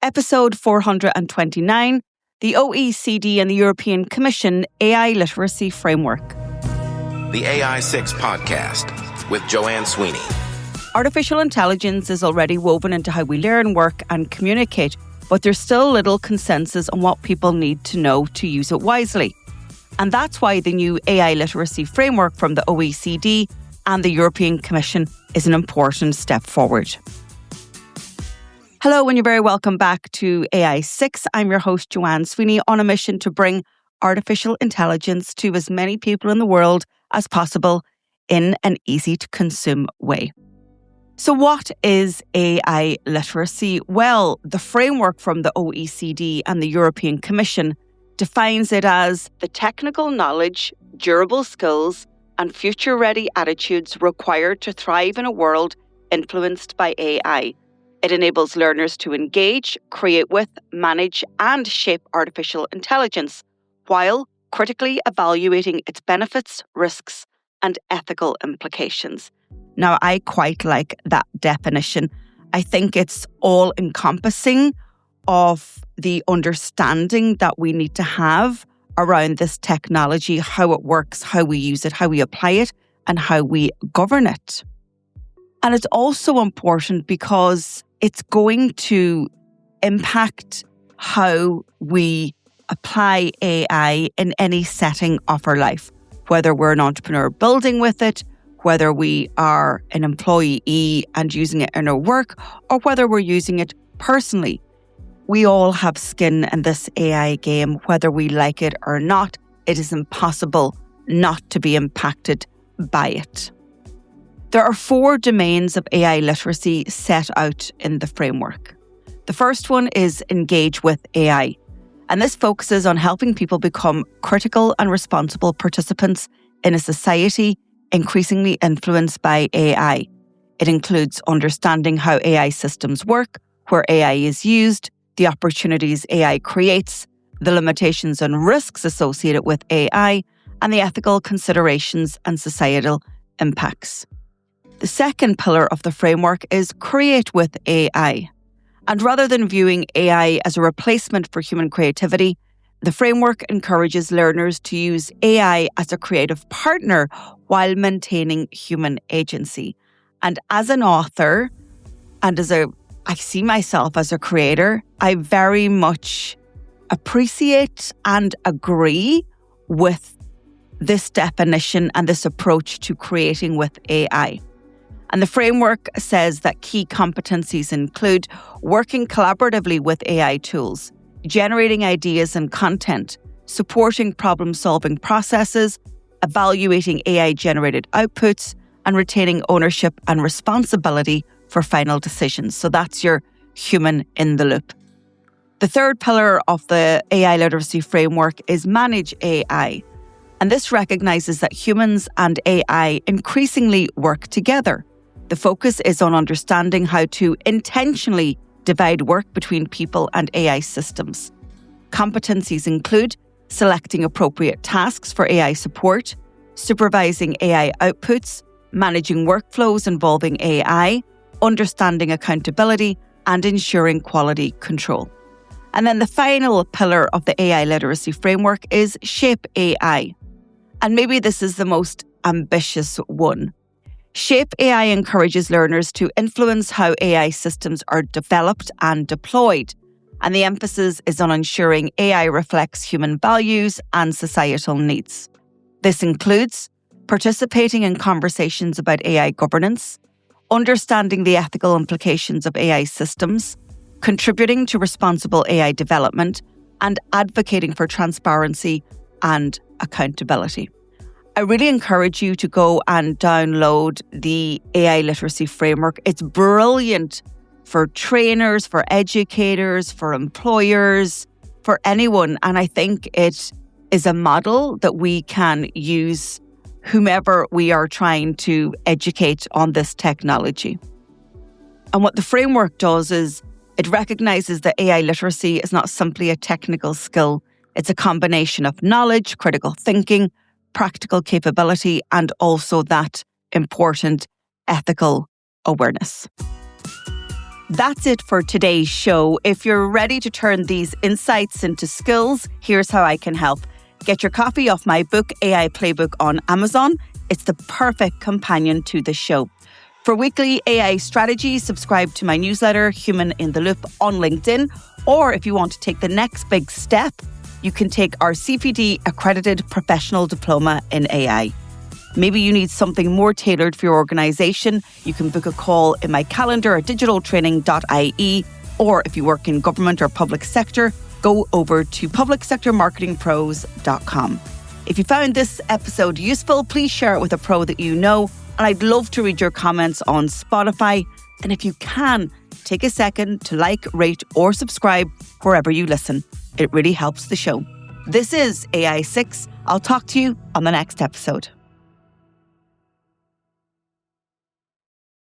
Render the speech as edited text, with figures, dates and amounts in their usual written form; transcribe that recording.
Episode 429, the OECD and the European Commission AI Literacy Framework. The AI 6 Podcast with Joanne Sweeney. Artificial intelligence is already woven into how we learn, work and communicate, but there's still little consensus on what people need to know to use it wisely. And that's why the new AI literacy framework from the OECD and the European Commission is an important step forward. Hello and you're very welcome back to AI 6. I'm your host, Joanne Sweeney, on a mission to bring artificial intelligence to as many people in the world as possible in an easy-to-consume way. So what is AI literacy? Well, the framework from the OECD and the European Commission defines it as the technical knowledge, durable skills, and future-ready attitudes required to thrive in a world influenced by AI. It enables learners to engage, create with, manage, and shape artificial intelligence, while critically evaluating its benefits, risks, and ethical implications. Now, I quite like that definition. I think it's all-encompassing of the understanding that we need to have around this technology, how it works, how we use it, how we apply it, and how we govern it. And it's also important because it's going to impact how we apply AI in any setting of our life, whether we're an entrepreneur building with it, whether we are an employee and using it in our work, or whether we're using it personally. We all have skin in this AI game, whether we like it or not. It is impossible not to be impacted by it. There are 4 domains of AI literacy set out in the framework. The first one is engage with AI, and this focuses on helping people become critical and responsible participants in a society increasingly influenced by AI. It includes understanding how AI systems work, where AI is used, the opportunities AI creates, the limitations and risks associated with AI, and the ethical considerations and societal impacts. The second pillar of the framework is create with AI. And rather than viewing AI as a replacement for human creativity, the framework encourages learners to use AI as a creative partner while maintaining human agency. And as an author, and I see myself as a creator, I very much appreciate and agree with this definition and this approach to creating with AI. And the framework says that key competencies include working collaboratively with AI tools, generating ideas and content, supporting problem-solving processes, evaluating AI-generated outputs, and retaining ownership and responsibility for final decisions. So that's your human in the loop. The third pillar of the AI literacy framework is manage AI. And this recognizes that humans and AI increasingly work together. The focus is on understanding how to intentionally divide work between people and AI systems. Competencies include selecting appropriate tasks for AI support, supervising AI outputs, managing workflows involving AI, understanding accountability, and ensuring quality control. And then the final pillar of the AI literacy framework is shape AI. And maybe this is the most ambitious one. Shape AI encourages learners to influence how AI systems are developed and deployed. And the emphasis is on ensuring AI reflects human values and societal needs. This includes participating in conversations about AI governance, understanding the ethical implications of AI systems, contributing to responsible AI development, and advocating for transparency and accountability. I really encourage you to go and download the AI literacy framework. It's brilliant for trainers, for educators, for employers, for anyone. And I think it is a model that we can use whomever we are trying to educate on this technology. And what the framework does is it recognizes that AI literacy is not simply a technical skill. It's a combination of knowledge, critical thinking, practical capability, and also that important ethical awareness. That's it for today's show. If you're ready to turn these insights into skills, here's how I can help. Get your copy of my book, AI Playbook, on Amazon. It's the perfect companion to the show. For weekly AI strategy, subscribe to my newsletter, Human in the Loop, on LinkedIn. Or if you want to take the next big step, you can take our CPD accredited professional diploma in AI. Maybe you need something more tailored for your organisation. You can book a call in my calendar at digitaltraining.ie. Or if you work in government or public sector, go over to publicsectormarketingpros.com. If you found this episode useful, please share it with a pro that you know. And I'd love to read your comments on Spotify. And if you can, take a second to like, rate, or subscribe wherever you listen. It really helps the show. This is AI 6. I'll talk to you on the next episode.